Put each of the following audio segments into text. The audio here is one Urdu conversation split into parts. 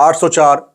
804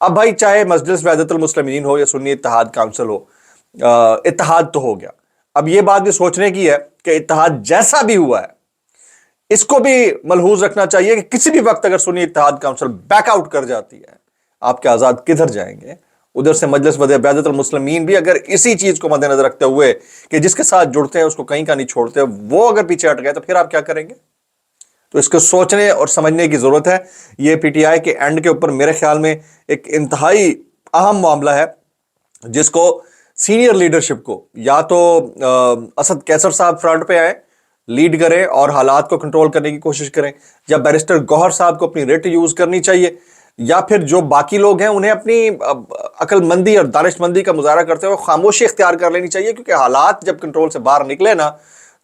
اب بھائی چاہے مجلس وحدت المسلمین ہو یا سنی اتحاد کونسل ہو، اتحاد تو ہو گیا. اب یہ بات بھی سوچنے کی ہے کہ اتحاد جیسا بھی ہوا ہے اس کو بھی ملحوظ رکھنا چاہیے کہ کسی بھی وقت اگر سنی اتحاد کونسل بیک آؤٹ کر جاتی ہے، آپ کے آزاد کدھر جائیں گے؟ ادھر سے مجلس وحدت المسلمین بھی اگر اسی چیز کو مد نظر رکھتے ہوئے کہ جس کے ساتھ جڑتے ہیں اس کو کہیں کا نہیں چھوڑتے، وہ اگر پیچھے ہٹ گئے تو پھر آپ کیا کریں گے؟ تو اس کو سوچنے اور سمجھنے کی ضرورت ہے. یہ پی ٹی آئی کے اینڈ کے اوپر میرے خیال میں ایک انتہائی اہم معاملہ ہے جس کو سینئر لیڈرشپ کو یا تو اسد کیسر صاحب فرنٹ پہ آئے، لیڈ کریں اور حالات کو کنٹرول کرنے کی کوشش کریں، یا بیرسٹر گوہر صاحب کو اپنی ریٹ یوز کرنی چاہیے، یا پھر جو باقی لوگ ہیں انہیں اپنی عقل مندی اور دانش مندی کا مظاہرہ کرتے ہوئے خاموشی اختیار کر لینی چاہیے. کیونکہ حالات جب کنٹرول سے باہر نکلے نا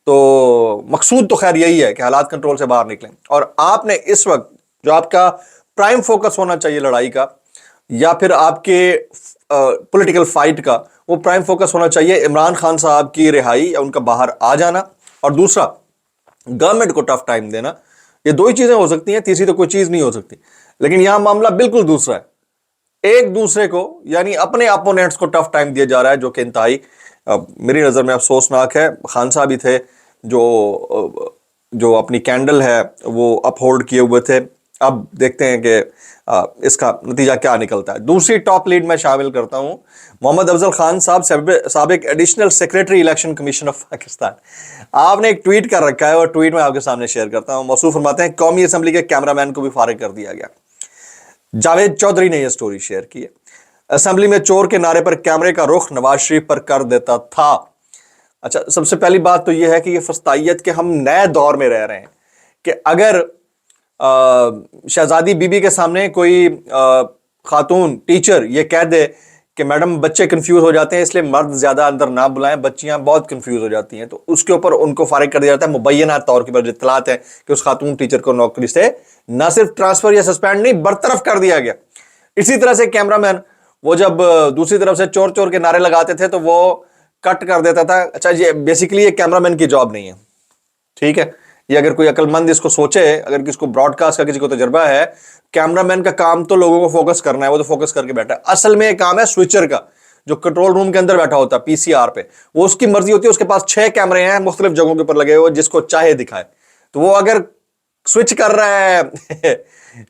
تو مقصود تو خیر یہی ہے کہ حالات کنٹرول سے باہر نکلیں. اور آپ نے اس وقت جو آپ کا پرائم فوکس ہونا چاہیے لڑائی کا یا پھر آپ کے پولیٹیکل فائٹ کا، وہ پرائم فوکس ہونا چاہیے عمران خان صاحب کی رہائی یا ان کا باہر آ جانا، اور دوسرا گورنمنٹ کو ٹف ٹائم دینا. یہ دو ہی چیزیں ہو سکتی ہیں، تیسری تو کوئی چیز نہیں ہو سکتی. لیکن یہاں معاملہ بالکل دوسرا ہے. ایک دوسرے کو یعنی اپنے اپوننٹس کو ٹف ٹائم دیا جا رہا ہے، جو کہ انتہائی میری نظر میں افسوسناک ہے. خان صاحب ہی تھے جو اپنی کینڈل ہے وہ اپ ہولڈ کیے ہوئے تھے. اب دیکھتے ہیں کہ اس کا نتیجہ کیا نکلتا ہے. دوسری ٹاپ لیڈ میں شامل کرتا ہوں محمد افضل خان صاحب، سابق additional secretary election commission of Pakistan. آپ نے ایک ٹویٹ کر رکھا ہے اور ٹویٹ میں آپ کے سامنے شیئر کرتا ہوں. موصوف فرماتے ہیں قومی اسمبلی کے کیمرہ مین کو بھی فارغ کر دیا گیا. جاوید چودھری نے یہ سٹوری شیئر کی ہے. اسمبلی میں چور کے نعرے پر کیمرے کا رخ نواز شریف پر کر دیتا تھا. اچھا، سب سے پہلی بات تو یہ ہے کہ یہ فسطائیت کے ہم نئے دور میں رہ رہے ہیں کہ اگر شہزادی بی بی کے سامنے کوئی خاتون ٹیچر یہ کہہ دے کہ میڈم بچے کنفیوز ہو جاتے ہیں اس لیے مرد زیادہ اندر نہ بلائیں، بچیاں بہت کنفیوز ہو جاتی ہیں، تو اس کے اوپر ان کو فارغ کر دیا جاتا ہے. مبینہ طور کے پر اطلاعات ہیں کہ اس خاتون ٹیچر کو نوکری سے نہ صرف ٹرانسفر یا سسپینڈ نہیں برطرف کر دیا گیا. اسی طرح سے کیمرہ مین وہ جب دوسری طرف سے چور چور کے نعرے لگاتے تھے تو وہ کٹ کر دیتا تھا. اچھا، یہ بیسیکلی یہ کیمرہ مین کی جاب نہیں ہے، ٹھیک ہے. یہ اگر کوئی عقل مند اس کو سوچے، اگر کسی کو براڈ کاسٹ کا کسی کو تجربہ ہے، کیمرہ مین کا کام تو لوگوں کو فوکس کرنا ہے، وہ تو فوکس کر کے بیٹھا ہے. اصل میں یہ کام ہے سوئچر کا، جو کنٹرول روم کے اندر بیٹھا ہوتا ہے پی سی آر پہ. وہ اس کی مرضی ہوتی ہے، اس کے پاس 6 کیمرے ہیں مختلف جگہوں کے اوپر لگے ہوئے، جس کو چاہے دکھائے. تو وہ اگر سوئچ کر رہا ہے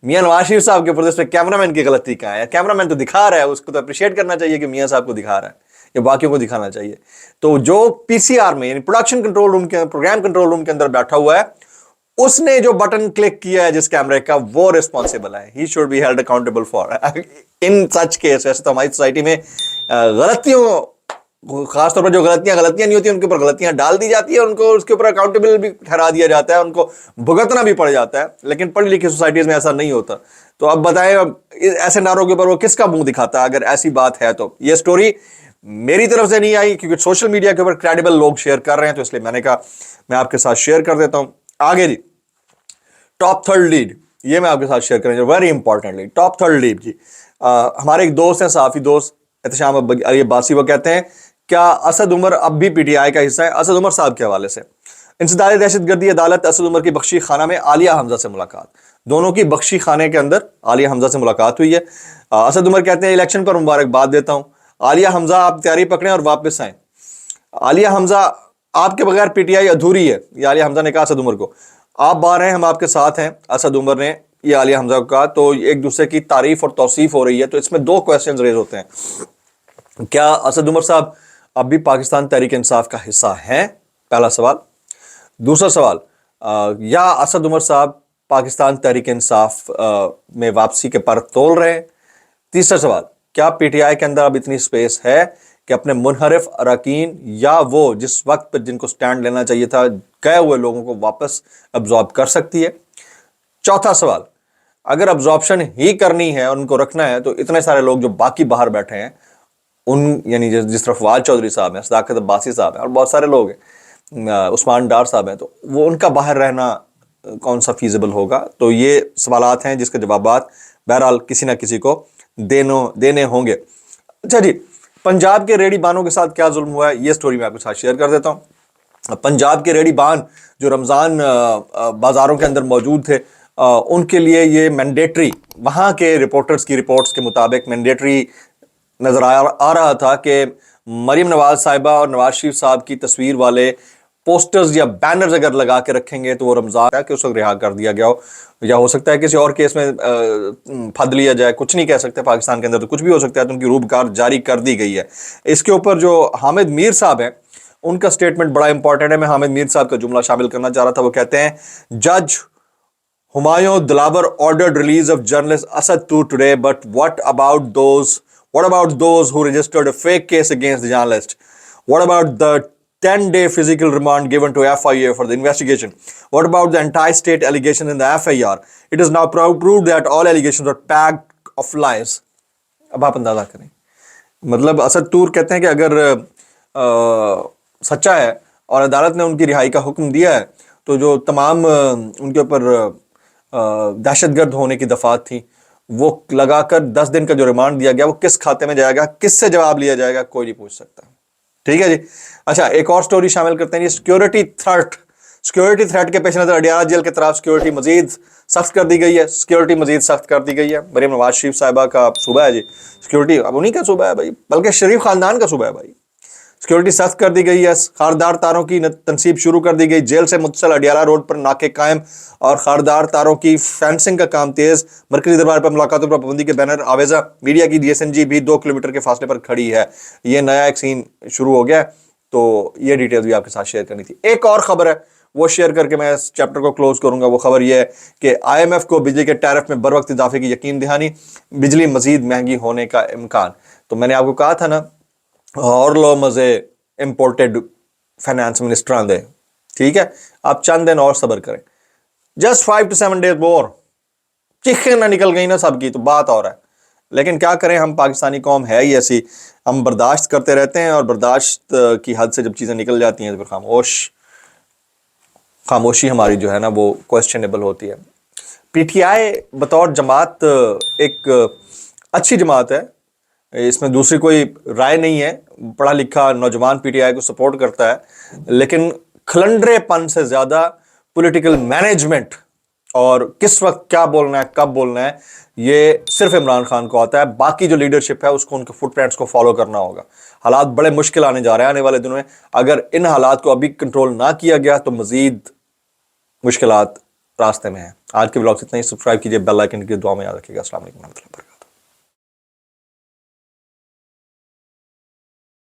میاں نواز شریف صاحب کے اوپر، اس پہ کیمرہ مین کی غلطی کہاں ہے؟ کیمرہ مین تو دکھا رہا ہے، اس کو تو اپریشیٹ کرنا چاہیے کہ میاں صاحب کو دکھا رہا ہے یا باقیوں کو دکھانا چاہیے. تو جو پی سی آر میں یعنی پروڈکشن کنٹرول روم کے پروگرام کنٹرول روم کے اندر بیٹھا ہوا ہے، اس نے جو بٹن کلک کیا ہے جس کیمرے کا، وہ ریسپانسیبل ہے. He should be held accountable for in such case. ویسے تو ہماری سوسائٹی میں غلطیوں، خاص طور پر جو غلطیاں نہیں ہوتی ان کے اوپر غلطیاں ڈال دی جاتی ہیں، ان کو اس کے اوپر اکاؤنٹیبل بھی ٹھہرا دیا جاتا ہے، ان کو بھگتنا بھی پڑ جاتا ہے. لیکن پڑھی لکھی سوسائٹیز میں ایسا نہیں ہوتا. تو اب بتائیں ایسے نعروں کے اوپر وہ کس کا منہ دکھاتا ہے اگر ایسی بات ہے تو؟ یہ سٹوری میری طرف سے نہیں آئی کیونکہ سوشل میڈیا کے اوپر کریڈیبل لوگ شیئر کر رہے ہیں، تو اس لیے میں نے کہا میں آپ کے ساتھ شیئر کر دیتا ہوں. آگے جی، ٹاپ تھرڈ لیڈ، یہ میں آپ کے ساتھ شیئر کریں جو very important lead, top third lead جی. ہمارے ایک دوست ہیں، صحافی دوست احتشام علی عباسی، وہ کہتے ہیں کیا اسد عمر اب بھی پی ٹی آئی کا حصہ ہے؟ اسد عمر صاحب کے حوالے سے انسداد دہشت گردی عدالت اسد عمر کی بخشی خانہ میں عالیہ حمزہ سے ملاقات. دونوں کی بخشی خانے کے اندر عالیہ حمزہ سے ملاقات ہوئی ہے. اسد عمر کہتے ہیں الیکشن پر مبارکباد دیتا ہوں. عالیہ حمزہ آپ تیاری پکڑیں اور واپس آئیں. عالیہ حمزہ آپ کے بغیر پی ٹی آئی ادھوری ہے، یہ عالیہ حمزہ نے کہا اسد عمر کو. آپ باہر ہیں، ہم آپ کے ساتھ ہیں، اسد عمر نے یہ عالیہ حمزہ کو کہا. تو ایک دوسرے کی تعریف اور توصیف ہو رہی ہے. تو اس میں دو کویسچنز ریز ہوتے ہیں. کیا اسد عمر صاحب اب بھی پاکستان تحریک انصاف کا حصہ ہیں؟ پہلا سوال. دوسرا سوال، یا اسد عمر صاحب پاکستان تحریک انصاف میں واپسی کے پر تول رہے ہیں؟ تیسرا سوال، کیا پی ٹی آئی کے اندر اب اتنی سپیس ہے کہ اپنے منحرف اراکین یا وہ جس وقت پر جن کو سٹینڈ لینا چاہیے تھا گئے ہوئے لوگوں کو واپس ابزارب کر سکتی ہے؟ چوتھا سوال، اگر ابزاربشن ہی کرنی ہے اور ان کو رکھنا ہے تو اتنے سارے لوگ جو باقی باہر بیٹھے ہیں، ان یعنی جس طرح فواد چودھری صاحب ہیں، صداقت عباسی صاحب ہیں اور بہت سارے لوگ ہیں، عثمان ڈار صاحب ہیں، تو وہ ان کا باہر رہنا کون سا فیزیبل ہوگا؟ تو یہ سوالات ہیں جس کے جوابات بہرحال کسی نہ کسی کو دینے ہوں گے. اچھا جی، پنجاب کے ریڑی بانوں کے ساتھ کیا ظلم ہوا ہے، یہ سٹوری میں آپ کے ساتھ شیئر کر دیتا ہوں. پنجاب کے ریڑی بان جو رمضان بازاروں کے اندر موجود تھے، ان کے لیے یہ مینڈیٹری، وہاں کے رپورٹرز کی رپورٹس کے مطابق مینڈیٹری نظر آ رہا تھا کہ مریم نواز صاحبہ اور نواز شریف صاحب کی تصویر والے پوسٹرز یا بینرز اگر لگا کے رکھیں گے تو وہ رمضان ہے کہ اس وقت رہا کر دیا گیا ہو، یا ہو سکتا ہے کسی اور کیس میں پھد لیا جائے، کچھ نہیں کہہ سکتے، پاکستان کے اندر تو کچھ بھی ہو سکتا ہے، تو ان کی روبکار جاری کر دی گئی ہے۔ اس کے اوپر جو حامد میر صاحب ہیں ان کا سٹیٹمنٹ بڑا امپورٹنٹ ہے، میں حامد میر صاحب کا جملہ شامل کرنا چاہ رہا تھا۔ وہ کہتے ہیں جج Humayun Dilawar ordered release of journalist Asad Tur today, but what about those who registered a fake case against the journalist? What about the 10-day physical remand given to FIA for the investigation? What about the anti-state allegations in the FIR? It is now proved that all allegations are packed of lies. اب آپ اندازہ کریں، مطلب اسد تور کہتے ہیں کہ اگر سچا ہے اور عدالت نے ان کی رہائی کا حکم دیا ہے تو جو تمام ان کے اوپر دہشت گرد ہونے کی دفعات تھیں وہ لگا کر 10 دن کا جو ریمانڈ دیا گیا وہ کس کھاتے میں جائے گا، کس سے جواب لیا جائے گا، کوئی نہیں پوچھ سکتا۔ ٹھیک ہے جی، اچھا ایک اور سٹوری شامل کرتے ہیں، یہ سیکیورٹی تھریٹ کے پیش نظر اڈیالہ جیل کے طرف سیکیورٹی مزید سخت کر دی گئی ہے۔ سیکیورٹی مزید سخت کر دی گئی ہے۔ مریم نواز شریف صاحبہ کا صوبہ ہے جی سیکیورٹی، اب انہیں کا صوبہ ہے بھائی، بلکہ شریف خاندان کا صوبہ ہے بھائی۔ سیکیورٹی سخت کر دی گئی ہے، خاردار تاروں کی تنصیب شروع کر دی گئی، جیل سے متصل اڈیالہ روڈ پر ناکے قائم اور خاردار تاروں کی فینسنگ کا کام تیز، مرکزی دربار پر ملاقاتوں پر پابندی کے بینر آویزہ، میڈیا کی DSNG بھی 2 کلومیٹر کے فاصلے پر کھڑی ہے۔ یہ نیا ایک سین شروع ہو گیا ہے، تو یہ ڈیٹیل بھی آپ کے ساتھ شیئر کرنی تھی۔ ایک اور خبر ہے وہ شیئر کر کے میں اس چیپٹر کو کلوز کروں گا۔ وہ خبر یہ ہے کہ IMF کو بجلی کے ٹیرف میں بروقت اضافے کی یقین دہانی، بجلی مزید مہنگی ہونے کا امکان۔ تو میں نے آپ کو کہا تھا نا، اور لو مزے امپورٹڈ فائنانس منسٹر دے، ٹھیک ہے، آپ چند دن اور صبر کریں، جسٹ 5 to 7 days more، چیخیں نہ نکل گئی نا سب کی تو بات اور ہے، لیکن کیا کریں، ہم پاکستانی قوم ہے ہی ایسی، ہم برداشت کرتے رہتے ہیں، اور برداشت کی حد سے جب چیزیں نکل جاتی ہیں تو پھر خاموشی ہماری جو ہے نا وہ کوسچنیبل ہوتی ہے۔ PTI بطور جماعت ایک اچھی جماعت ہے، اس میں دوسری کوئی رائے نہیں ہے، پڑھا لکھا نوجوان PTI کو سپورٹ کرتا ہے، لیکن کھلنڈرے پن سے زیادہ پولیٹیکل مینجمنٹ اور کس وقت کیا بولنا ہے، کب بولنا ہے، یہ صرف عمران خان کو آتا ہے۔ باقی جو لیڈرشپ ہے اس کو ان کے فٹ پرنٹس کو فالو کرنا ہوگا۔ حالات بڑے مشکل آنے جا رہے ہیں آنے والے دنوں میں، اگر ان حالات کو ابھی کنٹرول نہ کیا گیا تو مزید مشکلات راستے میں ہیں۔ آج کے بلاگ سے اتنا ہی، سبسکرائب کیجئے، بیل آئیکن کی دعا میں یاد رکھیے گا۔ السلام علیکم ورحمۃ اللہ وبرکاتہ۔